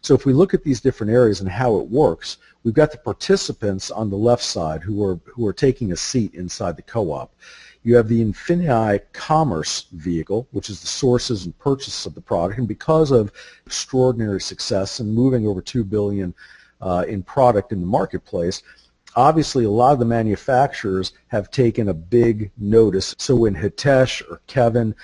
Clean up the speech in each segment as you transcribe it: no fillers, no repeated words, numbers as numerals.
So if we look at these different areas and how it works, we've got the participants on the left side who are taking a seat inside the co-op. You have the Infinii-commerce vehicle, which is the sources and purchase of the product, and because of extraordinary success and moving over $2 billion in product in the marketplace, obviously a lot of the manufacturers have taken a big notice. So when Hitesh or Kevin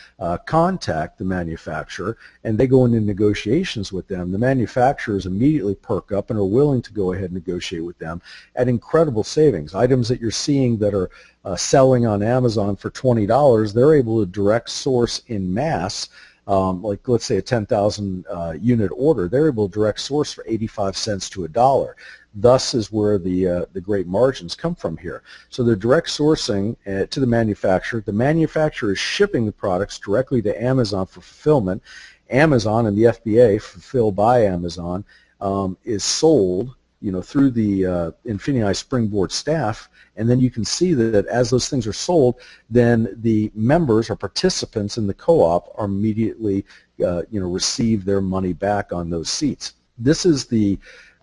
contact the manufacturer and they go into negotiations with them, the manufacturers immediately perk up and are willing to go ahead and negotiate with them at incredible savings. Items that you're seeing that are selling on Amazon for $20, they're able to direct source in mass. Like let's say a 10,000 unit order, they're able to direct source for 85 cents to $1. Thus is where the great margins come from here. So they're direct sourcing to the manufacturer. The manufacturer is shipping the products directly to Amazon for fulfillment. Amazon and the FBA, fulfilled by Amazon, is sold, through the Infinii Springboard staff, and then you can see that as those things are sold, then the members or participants in the co-op are immediately, receive their money back on those seats. This is the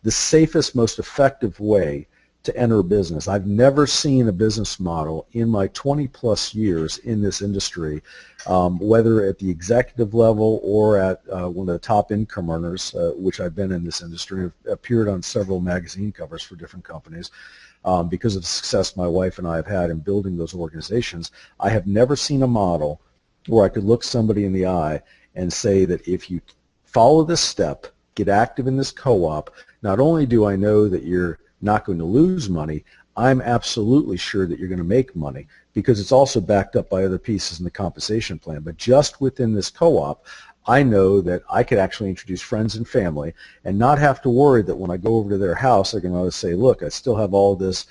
safest, most effective way to enter a business. I've never seen a business model in my 20-plus years in this industry, whether at the executive level or at one of the top income earners, which I've been in this industry. I've appeared on several magazine covers for different companies because of the success my wife and I have had in building those organizations. I have never seen a model where I could look somebody in the eye and say that if you follow this step, get active in this co-op, not only do I know that you're not going to lose money, I'm absolutely sure that you're going to make money because it's also backed up by other pieces in the compensation plan. But just within this co-op, I know that I could actually introduce friends and family and not have to worry that when I go over to their house, they're going to say, look, I still have all this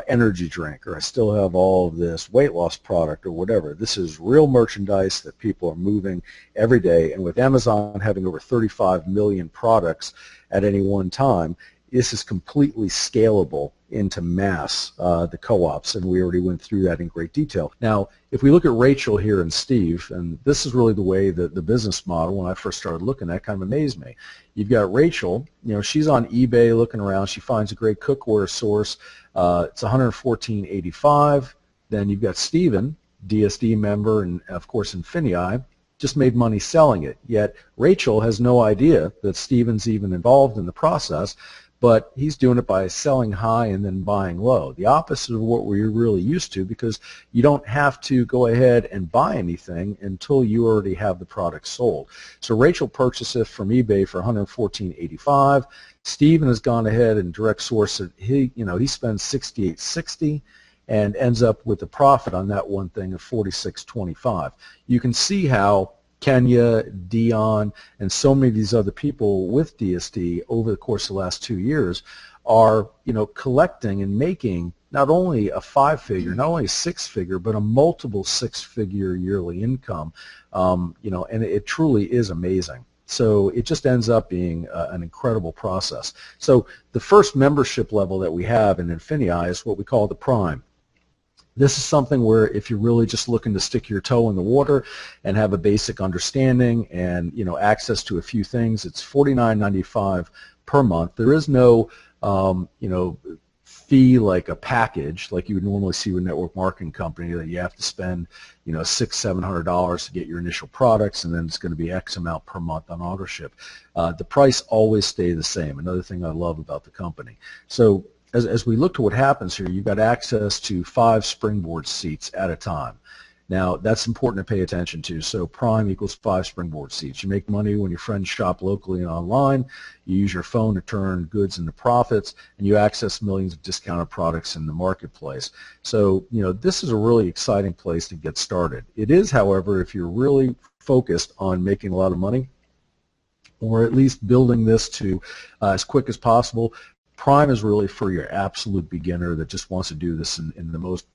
energy drink, or I still have all of this weight loss product, or whatever. This is real merchandise that people are moving every day, and with Amazon having over 35 million products at any one time, this is completely scalable into mass, the co-ops, and we already went through that in great detail. Now, if we look at Rachel here and Steve, and this is really the way that the business model, when I first started looking at it, kind of amazed me. You've got Rachel, she's on eBay looking around, she finds a great cookware source, it's $114.85. Then you've got Steven, DSD member, and of course Infinii, just made money selling it. Yet Rachel has no idea that Steven's even involved in the process, but he's doing it by selling high and then buying low. The opposite of what we're really used to, because you don't have to go ahead and buy anything until you already have the product sold. So Rachel purchased it from eBay for $114.85. Steven has gone ahead and direct sourced it. He spends $68.60 and ends up with a profit on that one thing of $46.25. You can see how Kenya, Dion, and so many of these other people with DSD over the course of the last 2 years are, collecting and making not only a 5-figure, not only a 6-figure, but a multiple 6-figure yearly income, and it truly is amazing. So it just ends up being an incredible process. So the first membership level that we have in Infinii is what we call the Prime. This is something where if you're really just looking to stick your toe in the water and have a basic understanding and access to a few things, it's $49.95 per month. There is no fee like a package like you would normally see with a network marketing company that you have to spend $600-700 to get your initial products, and then it's going to be X amount per month on auto ship. The price always stays the same. Another thing I love about the company. So as we look to what happens here, you've got access to 5 springboard seats at a time. Now, that's important to pay attention to. So Prime equals 5 springboard seats. You make money when your friends shop locally and online. You use your phone to turn goods into profits, and you access millions of discounted products in the marketplace. So, this is a really exciting place to get started. It is, however, if you're really focused on making a lot of money, or at least building this to as quick as possible, Prime is really for your absolute beginner that just wants to do this in the most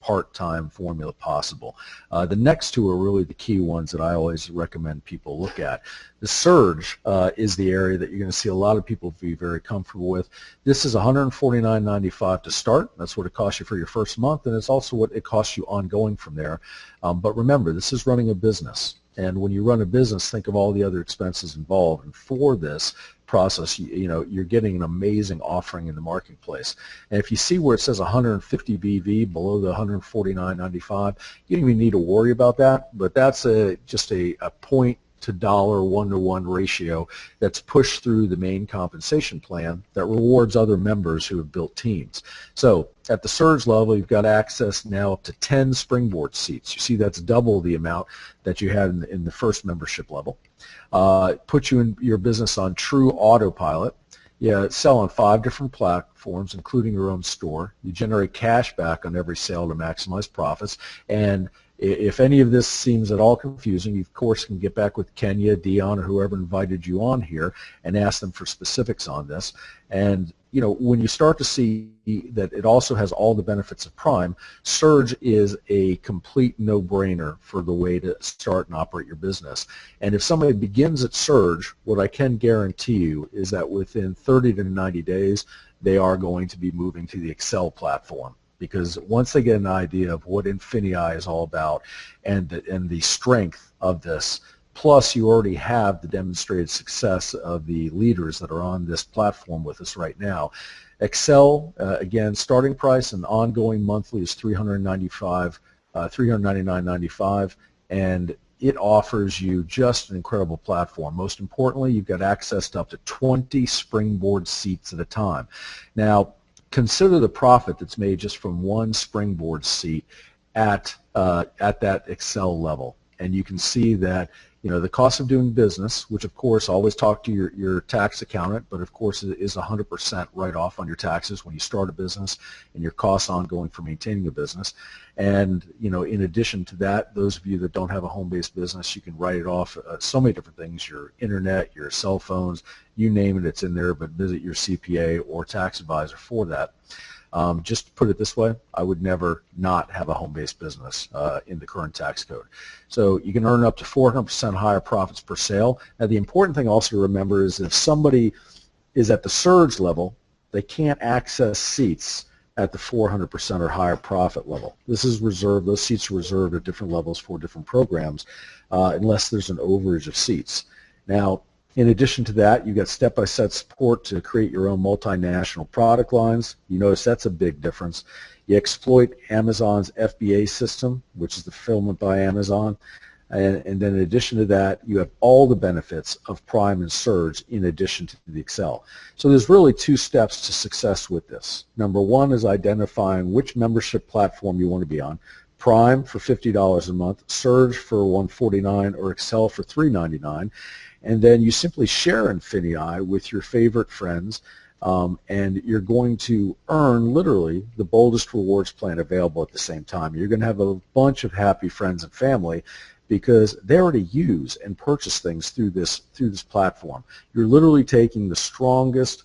part-time formula possible. The next two are really the key ones that I always recommend people look at. The Surge is the area that you're going to see a lot of people be very comfortable with. This is $149.95 to start. That's what it costs you for your first month, and it's also what it costs you ongoing from there. But remember, this is running a business. And when you run a business, think of all the other expenses involved. And for this, process, you're getting an amazing offering in the marketplace. And if you see where it says 150 BV below the 149.95, you don't even need to worry about that, but that's just a point to dollar one-to-one ratio that's pushed through the main compensation plan that rewards other members who have built teams. So at the surge level, you've got access now up to 10 springboard seats. You see that's double the amount that you had in the first membership level. Puts you in your business on true autopilot. You sell on 5 different platforms, including your own store. You generate cash back on every sale to maximize profits. And if any of this seems at all confusing, you of course can get back with Kenya, Dion, or whoever invited you on here and ask them for specifics on this. And when you start to see that it also has all the benefits of Prime, Surge is a complete no-brainer for the way to start and operate your business. And if somebody begins at Surge, what I can guarantee you is that within 30 to 90 days, they are going to be moving to the Excel platform. Because once they get an idea of what Infinii is all about and the strength of this, plus you already have the demonstrated success of the leaders that are on this platform with us right now. Excel, again, starting price and ongoing monthly is $399.95, and it offers you just an incredible platform. Most importantly, you've got access to up to 20 springboard seats at a time. Now, consider the profit that's made just from one springboard seat at that Excel level, and you can see that the cost of doing business, which of course always talk to your tax accountant, but of course it is 100% write-off on your taxes when you start a business and your costs ongoing for maintaining a business. And in addition to that, those of you that don't have a home-based business, you can write it off so many different things: your internet, your cell phones, you name it, it's in there. But visit your CPA or tax advisor for that. Just to put it this way, I would never not have a home-based business in the current tax code. So you can earn up to 400% higher profits per sale. Now, the important thing also to remember is if somebody is at the surge level, they can't access seats at the 400% or higher profit level. This is reserved; those seats are reserved at different levels for different programs, unless there's an overage of seats. Now, in addition to that, you've got step-by-step support to create your own multinational product lines. You notice that's a big difference. You exploit Amazon's FBA system, which is the fulfillment by Amazon. And then in addition to that, you have all the benefits of Prime and Surge in addition to the Excel. So there's really 2 steps to success with this. Number 1 is identifying which membership platform you want to be on. Prime for $50 a month, Surge for $149, or Excel for $399. And then you simply share Infinii with your favorite friends, and you're going to earn literally the boldest rewards plan available at the same time. You're going to have a bunch of happy friends and family because they already use and purchase things through this platform. You're literally taking the strongest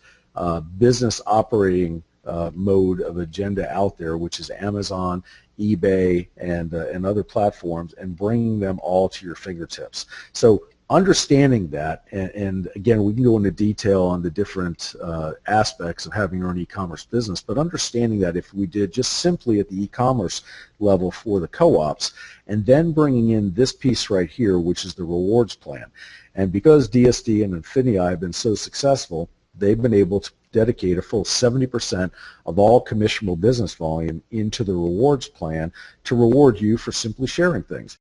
business operating mode of agenda out there, which is Amazon, eBay, and other platforms, and bringing them all to your fingertips. So understanding that, and again, we can go into detail on the different aspects of having your own e-commerce business, but understanding that if we did just simply at the e-commerce level for the co-ops, and then bringing in this piece right here, which is the rewards plan. And because DSD and Infinii have been so successful, they've been able to dedicate a full 70% of all commissionable business volume into the rewards plan to reward you for simply sharing things.